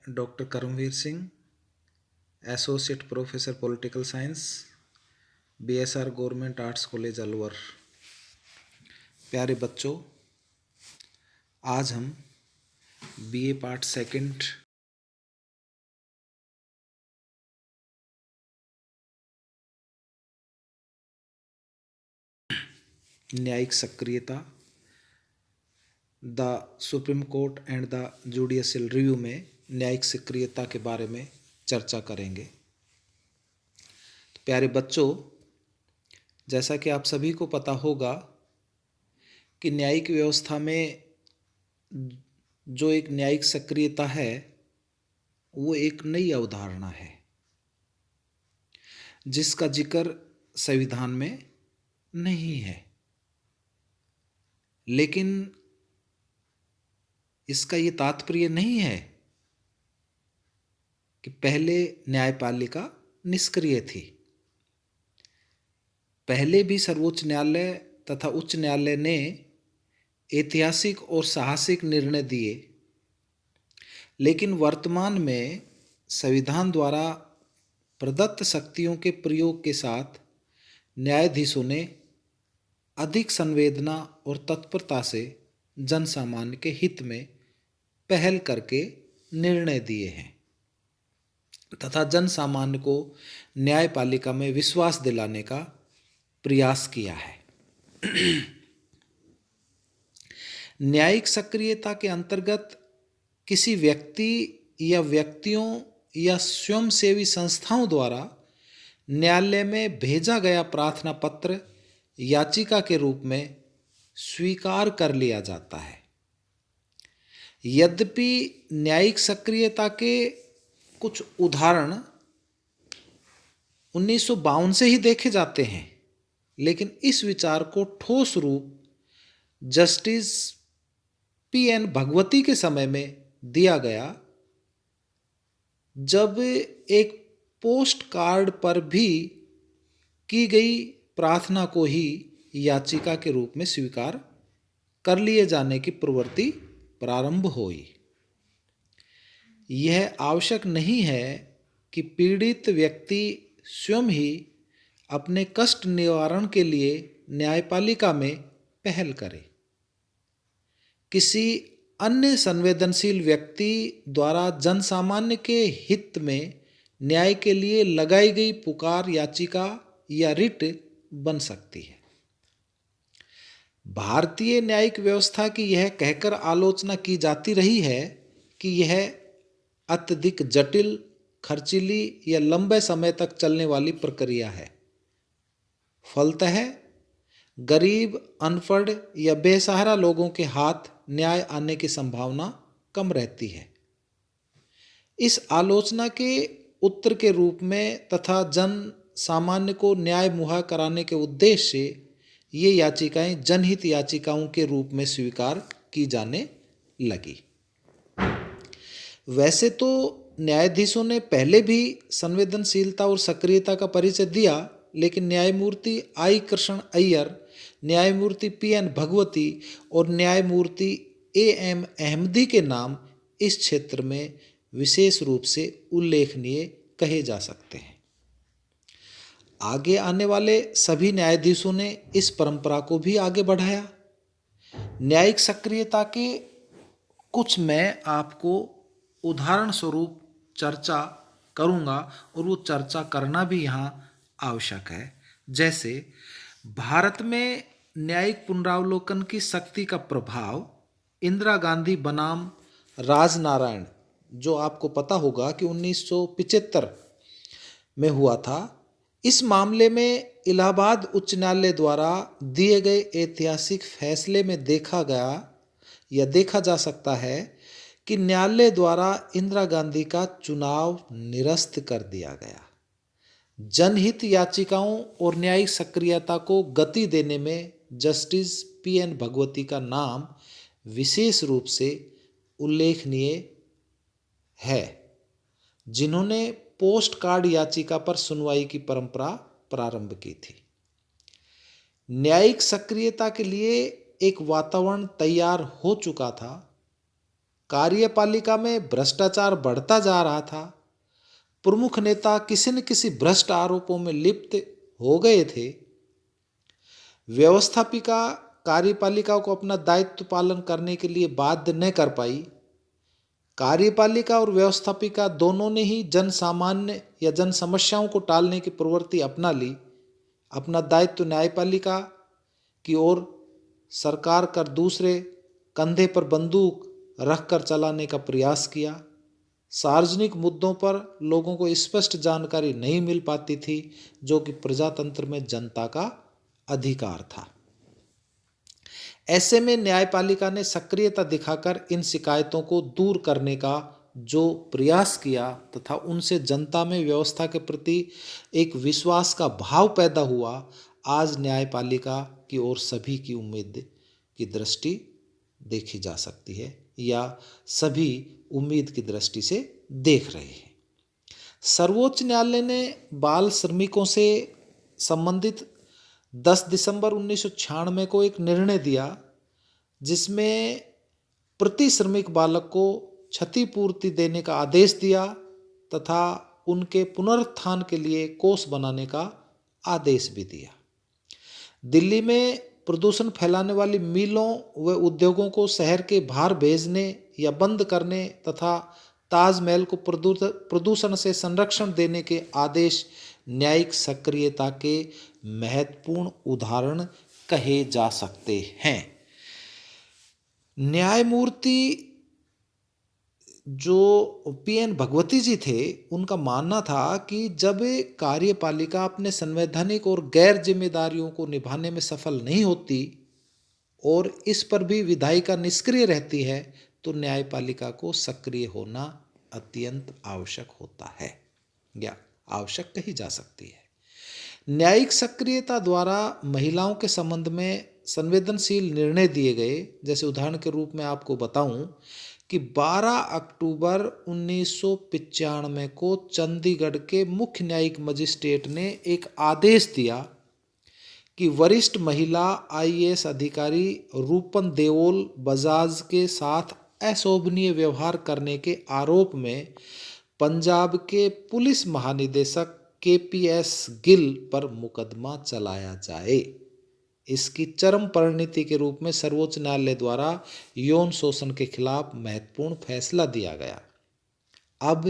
Doctor Karamvir Singh, associate professor political science, BSR government arts college Alwar. प्यारे बच्चों, आज हम बीए पार्ट सेकंड न्यायिक सक्रियता, the supreme court and the judicial review में न्यायिक सक्रियता के बारे में चर्चा करेंगे। तो प्यारे बच्चों, जैसा कि आप सभी को पता होगा कि न्यायिक व्यवस्था में जो एक न्यायिक सक्रियता है वो एक नई अवधारणा है जिसका जिक्र संविधान में नहीं है, लेकिन इसका ये तात्पर्य नहीं है कि पहले न्यायपालिका निष्क्रिय थी। पहले भी सर्वोच्च न्यायालय तथा उच्च न्यायालय ने ऐतिहासिक और साहसिक निर्णय दिए, लेकिन वर्तमान में संविधान द्वारा प्रदत्त शक्तियों के प्रयोग के साथ न्यायाधीशों ने अधिक संवेदना और तत्परता से जन सामान्य के हित में पहल करके निर्णय दिए हैं तथा जन सामान्य को न्यायपालिका में विश्वास दिलाने का प्रयास किया है। न्यायिक सक्रियता के अंतर्गत किसी व्यक्ति या व्यक्तियों या स्वयंसेवी संस्थाओं द्वारा न्यायालय में भेजा गया प्रार्थना पत्र याचिका के रूप में स्वीकार कर लिया जाता है। यद्यपि न्यायिक सक्रियता के कुछ उदाहरण 1952 से ही देखे जाते हैं, लेकिन इस विचार को ठोस रूप जस्टिस पी.एन. भगवती के समय में दिया गया, जब एक पोस्ट कार्ड पर भी की गई प्रार्थना को ही याचिका के रूप में स्वीकार कर लिए जाने की प्रवृत्ति प्रारंभ हुई। यह आवश्यक नहीं है कि पीड़ित व्यक्ति स्वयं ही अपने कष्ट निवारण के लिए न्यायपालिका में पहल करे। किसी अन्य संवेदनशील व्यक्ति द्वारा जनसामान्य के हित में न्याय के लिए लगाई गई पुकार याचिका या रिट बन सकती है। भारतीय न्यायिक व्यवस्था की यह कहकर आलोचना की जाती रही है कि यह अत्यधिक जटिल, खर्चीली या लंबे समय तक चलने वाली प्रक्रिया है। फलतः गरीब, अनपढ़ या बेसहारा लोगों के हाथ न्याय आने की संभावना कम रहती है। इस आलोचना के उत्तर के रूप में तथा जन सामान्य को न्याय मुहैया कराने के उद्देश्य से ये याचिकाएं जनहित याचिकाओं के रूप में स्वीकार की जाने लगी। वैसे तो न्यायाधीशों ने पहले भी संवेदनशीलता और सक्रियता का परिचय दिया, लेकिन न्यायमूर्ति आई कृष्ण अय्यर, न्यायमूर्ति पी.एन. भगवती और न्यायमूर्ति ए.एम. अहमदी के नाम इस क्षेत्र में विशेष रूप से उल्लेखनीय कहे जा सकते हैं। आगे आने वाले सभी न्यायाधीशों ने इस परंपरा को भी आगे बढ़ाया। न्यायिक सक्रियता के कुछ मैं आपको उदाहरण स्वरूप चर्चा करूंगा और वो चर्चा करना भी यहाँ आवश्यक है। जैसे भारत में न्यायिक पुनरावलोकन की शक्ति का प्रभाव इंदिरा गांधी बनाम राजनारायण, जो आपको पता होगा कि 1975 में हुआ था, इस मामले में इलाहाबाद उच्च न्यायालय द्वारा दिए गए ऐतिहासिक फैसले में देखा जा सकता है कि न्यायालय द्वारा इंदिरा गांधी का चुनाव निरस्त कर दिया गया। जनहित याचिकाओं और न्यायिक सक्रियता को गति देने में जस्टिस पी.एन. भगवती का नाम विशेष रूप से उल्लेखनीय है, जिन्होंने पोस्ट कार्ड याचिका पर सुनवाई की परंपरा प्रारंभ की थी। न्यायिक सक्रियता के लिए एक वातावरण तैयार हो चुका था, कार्यपालिका में भ्रष्टाचार बढ़ता जा रहा था। प्रमुख नेता किसी न किसी भ्रष्ट आरोपों में लिप्त हो गए थे। व्यवस्थापिका कार्यपालिका को अपना दायित्व पालन करने के लिए बाध्य न कर पाई। कार्यपालिका और व्यवस्थापिका दोनों ने ही जन सामान्य या जन समस्याओं को टालने की प्रवृत्ति अपना ली। अपना दायित्व न्यायपालिका की ओर सरकार कर दूसरे कंधे पर बंदूक रखकर चलाने का प्रयास किया। सार्वजनिक मुद्दों पर लोगों को स्पष्ट जानकारी नहीं मिल पाती थी, जो कि प्रजातंत्र में जनता का अधिकार था। ऐसे में न्यायपालिका ने सक्रियता दिखाकर इन शिकायतों को दूर करने का जो प्रयास किया तथा उनसे जनता में व्यवस्था के प्रति एक विश्वास का भाव पैदा हुआ, आज न्यायपालिका की ओर सभी की उम्मीद की दृष्टि देखी जा सकती है या सभी उम्मीद की दृष्टि से देख रहे हैं। सर्वोच्च न्यायालय ने बाल श्रमिकों से संबंधित 10 दिसंबर 1996 को एक निर्णय दिया, जिसमें प्रति श्रमिक बालक को क्षतिपूर्ति देने का आदेश दिया तथा उनके पुनरुत्थान के लिए कोष बनाने का आदेश भी दिया। दिल्ली में प्रदूषण फैलाने वाली मिलों व उद्योगों को शहर के बाहर भेजने या बंद करने तथा ताजमहल को प्रदूषण से संरक्षण देने के आदेश न्यायिक सक्रियता के महत्वपूर्ण उदाहरण कहे जा सकते हैं। न्यायमूर्ति जो पीएन भगवती जी थे, उनका मानना था कि जब कार्यपालिका अपने संवैधानिक और गैर जिम्मेदारियों को निभाने में सफल नहीं होती और इस पर भी विधायिका निष्क्रिय रहती है, तो न्यायपालिका को सक्रिय होना अत्यंत आवश्यक होता है या आवश्यक कही जा सकती है। न्यायिक सक्रियता द्वारा महिलाओं के संबंध में संवेदनशील निर्णय दिए गए। जैसे उदाहरण के रूप में आपको बताऊं कि 12 अक्टूबर 1995 को चंडीगढ़ के मुख्य न्यायिक मजिस्ट्रेट ने एक आदेश दिया कि वरिष्ठ महिला आईएएस अधिकारी रूपन देओल बजाज के साथ अशोभनीय व्यवहार करने के आरोप में पंजाब के पुलिस महानिदेशक केपीएस गिल पर मुकदमा चलाया जाए। इसकी चरम परिणति के रूप में सर्वोच्च न्यायालय द्वारा यौन शोषण के खिलाफ महत्वपूर्ण फैसला दिया गया। अब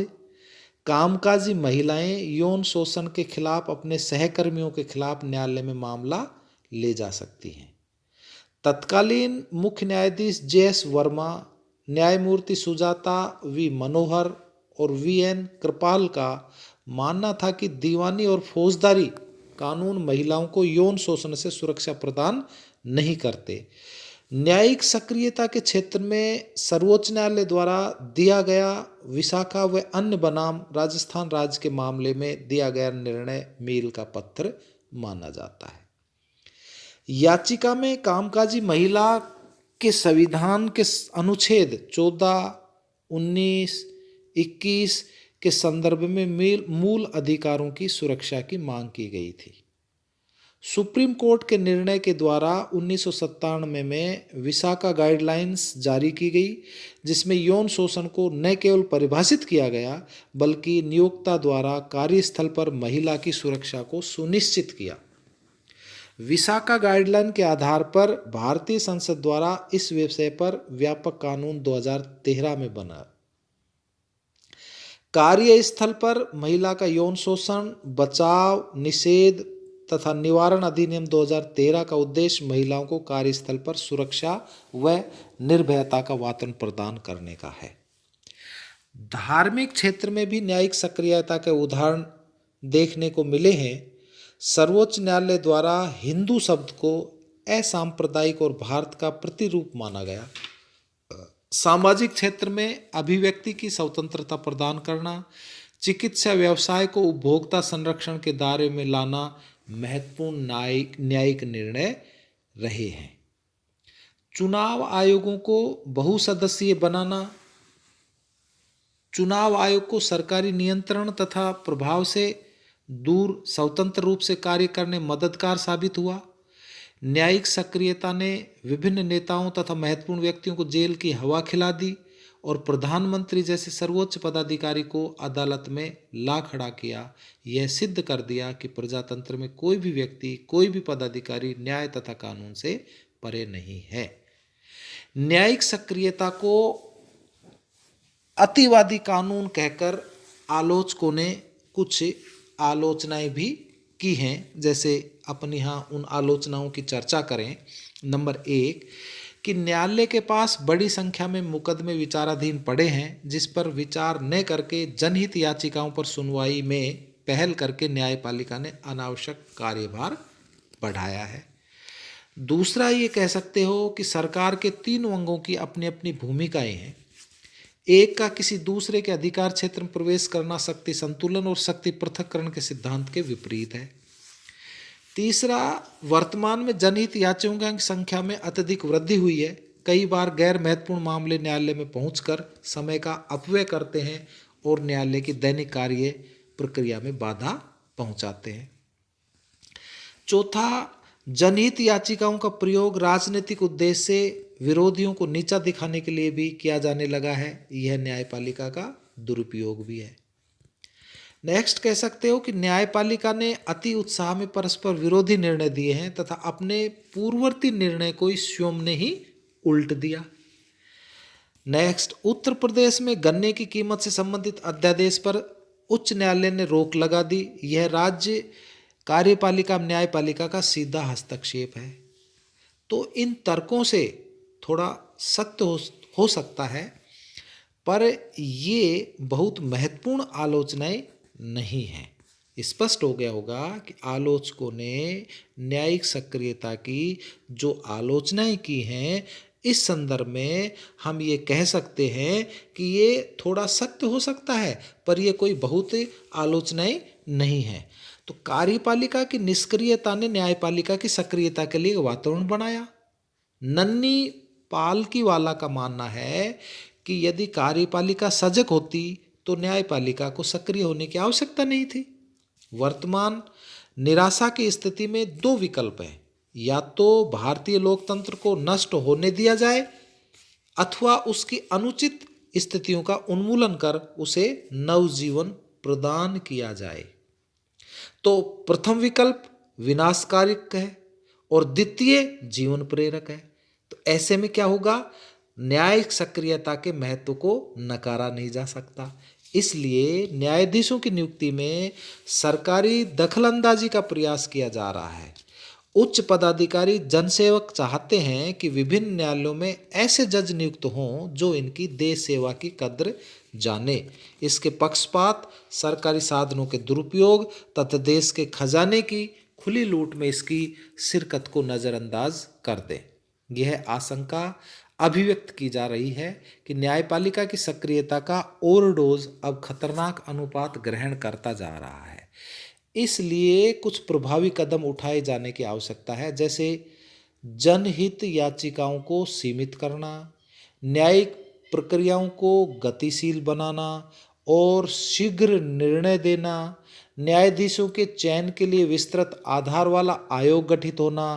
कामकाजी महिलाएं यौन शोषण के खिलाफ अपने सहकर्मियों के खिलाफ न्यायालय में मामला ले जा सकती हैं। तत्कालीन मुख्य न्यायाधीश जेएस वर्मा, न्यायमूर्ति सुजाता वी मनोहर और वीएन कृपाल का मानना था कि दीवानी और फौजदारी कानून महिलाओं को यौन शोषण से सुरक्षा प्रदान नहीं करते। न्यायिक सक्रियता के क्षेत्र में सर्वोच्च न्यायालय द्वारा दिया गया विशाखा व अन्य बनाम राजस्थान राज्य के मामले में दिया गया निर्णय मील का पत्थर माना जाता है। याचिका में कामकाजी महिला के संविधान के अनुच्छेद 14, 19, 21 के संदर्भ में मूल अधिकारों की सुरक्षा की मांग की गई थी। सुप्रीम कोर्ट के निर्णय के द्वारा 1997 में विशाखा गाइडलाइंस जारी की गई, जिसमें यौन शोषण को न केवल परिभाषित किया गया बल्कि नियोक्ता द्वारा कार्यस्थल पर महिला की सुरक्षा को सुनिश्चित किया। विशाखा गाइडलाइन के आधार पर भारतीय संसद द्वारा इस विषय पर व्यापक कानून 2013 में बना। कार्यस्थल पर महिला का यौन शोषण, बचाव, निषेध तथा निवारण अधिनियम 2013 का उद्देश्य महिलाओं को कार्यस्थल पर सुरक्षा व निर्भयता का वातावरण प्रदान करने का है। धार्मिक क्षेत्र में भी न्यायिक सक्रियता के उदाहरण देखने को मिले हैं। सर्वोच्च न्यायालय द्वारा हिंदू शब्द को असांप्रदायिक और भारत का प्रतिरूप माना गया। सामाजिक क्षेत्र में अभिव्यक्ति की स्वतंत्रता प्रदान करना, चिकित्सा व्यवसाय को उपभोक्ता संरक्षण के दायरे में लाना महत्वपूर्ण न्यायिक निर्णय रहे हैं। चुनाव आयोगों को बहुसदस्यीय बनाना चुनाव आयोग को सरकारी नियंत्रण तथा प्रभाव से दूर स्वतंत्र रूप से कार्य करने मददगार साबित हुआ। न्यायिक सक्रियता ने विभिन्न नेताओं तथा महत्वपूर्ण व्यक्तियों को जेल की हवा खिला दी और प्रधानमंत्री जैसे सर्वोच्च पदाधिकारी को अदालत में ला खड़ा किया। यह सिद्ध कर दिया कि प्रजातंत्र में कोई भी व्यक्ति, कोई भी पदाधिकारी न्याय तथा कानून से परे नहीं है। न्यायिक सक्रियता को अतिवादी कानून कहकर आलोचकों ने कुछ आलोचनाएं भी की हैं। जैसे अपन यहाँ उन आलोचनाओं की चर्चा करें। नंबर 1 कि न्यायालय के पास बड़ी संख्या में मुकदमे विचाराधीन पड़े हैं, जिस पर विचार न करके जनहित याचिकाओं पर सुनवाई में पहल करके न्यायपालिका ने अनावश्यक कार्यभार बढ़ाया है। दूसरा ये कह सकते हो कि सरकार के तीनों अंगों की अपनी अपनी भूमिकाएं हैं। एक का किसी दूसरे के अधिकार क्षेत्र में प्रवेश करना शक्ति संतुलन और शक्ति पृथक्करण के सिद्धांत के विपरीत है। तीसरा, वर्तमान में जनहित याचिकाओं की संख्या में अत्यधिक वृद्धि हुई है। कई बार गैर महत्वपूर्ण मामले न्यायालय में पहुंचकर समय का अपव्यय करते हैं और न्यायालय की दैनिक कार्य प्रक्रिया में बाधा पहुंचाते हैं। चौथा, जनहित याचिकाओं का प्रयोग राजनीतिक उद्देश्य से विरोधियों को नीचा दिखाने के लिए भी किया जाने लगा है। यह न्यायपालिका का दुरुपयोग भी है। नेक्स्ट कह सकते हो कि न्यायपालिका ने अति उत्साह में परस्पर विरोधी निर्णय दिए हैं तथा अपने पूर्ववर्ती निर्णय को स्वयं ने ही उल्ट दिया। नेक्स्ट, उत्तर प्रदेश में गन्ने की कीमत से संबंधित अध्यादेश पर उच्च न्यायालय ने रोक लगा दी। यह राज्य कार्यपालिका न्यायपालिका का सीधा हस्तक्षेप है। तो इन तर्कों से थोड़ा सख्त हो सकता है, पर ये बहुत महत्वपूर्ण आलोचनाएं नहीं हैं। स्पष्ट हो गया होगा कि आलोचकों ने न्यायिक सक्रियता की जो आलोचनाएं की हैं, इस संदर्भ में हम ये कह सकते हैं कि ये थोड़ा सख्त हो सकता है, पर ये कोई बहुत आलोचनाएं नहीं है। तो कार्यपालिका की निष्क्रियता ने न्यायपालिका की सक्रियता के लिए वातावरण बनाया। नन्ही पालकीवाला का मानना है कि यदि कार्यपालिका सजग होती तो न्यायपालिका को सक्रिय होने की आवश्यकता नहीं थी। वर्तमान निराशा की स्थिति में दो विकल्प हैं, या तो भारतीय लोकतंत्र को नष्ट होने दिया जाए अथवा उसकी अनुचित स्थितियों का उन्मूलन कर उसे नवजीवन प्रदान किया जाए। तो प्रथम विकल्प विनाशकारक है और द्वितीय जीवन प्रेरक है। तो ऐसे में क्या होगा, न्यायिक सक्रियता के महत्व को नकारा नहीं जा सकता। इसलिए न्यायाधीशों की नियुक्ति में सरकारी दखलंदाजी का प्रयास किया जा रहा है। उच्च पदाधिकारी जनसेवक चाहते हैं कि विभिन्न न्यायालयों में ऐसे जज नियुक्त हों जो इनकी देश सेवा की कद्र जाने, इसके पक्षपात, सरकारी साधनों के दुरुपयोग तथा देश के खजाने की खुली लूट में इसकी शिरकत को नज़रअंदाज कर दें। यह आशंका अभिव्यक्त की जा रही है कि न्यायपालिका की सक्रियता का ओवरडोज अब खतरनाक अनुपात ग्रहण करता जा रहा है। इसलिए कुछ प्रभावी कदम उठाए जाने की आवश्यकता है, जैसे जनहित याचिकाओं को सीमित करना, न्यायिक प्रक्रियाओं को गतिशील बनाना और शीघ्र निर्णय देना, न्यायाधीशों के चयन के लिए विस्तृत आधार वाला आयोग गठित होना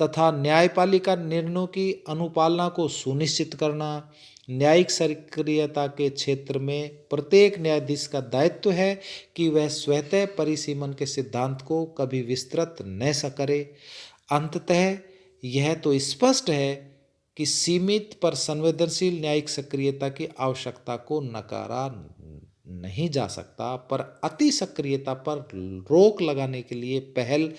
तथा न्यायपालिका निर्णयों की अनुपालना को सुनिश्चित करना। न्यायिक सक्रियता के क्षेत्र में प्रत्येक न्यायाधीश का दायित्व है कि वह स्वतः परिसीमन के सिद्धांत को कभी विस्तृत न करे। अंततः यह तो स्पष्ट है कि सीमित पर संवेदनशील न्यायिक सक्रियता की आवश्यकता को नकारा नहीं जा सकता, पर अति सक्रियता पर रोक लगाने के लिए पहल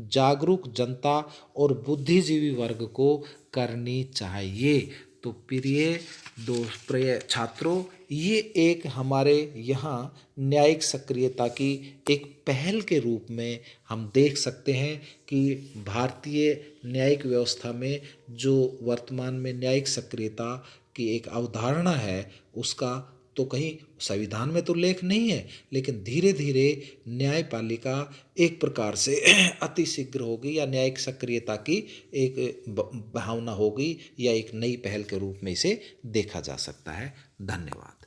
जागरूक जनता और बुद्धिजीवी वर्ग को करनी चाहिए। तो प्रिय छात्रों, ये एक हमारे यहाँ न्यायिक सक्रियता की एक पहल के रूप में हम देख सकते हैं कि भारतीय न्यायिक व्यवस्था में जो वर्तमान में न्यायिक सक्रियता की एक अवधारणा है, उसका तो कहीं संविधान में तो उल्लेख नहीं है, लेकिन धीरे धीरे न्यायपालिका एक प्रकार से अतिशीघ्र होगी या न्यायिक सक्रियता की एक भावना होगी या एक नई पहल के रूप में इसे देखा जा सकता है। धन्यवाद।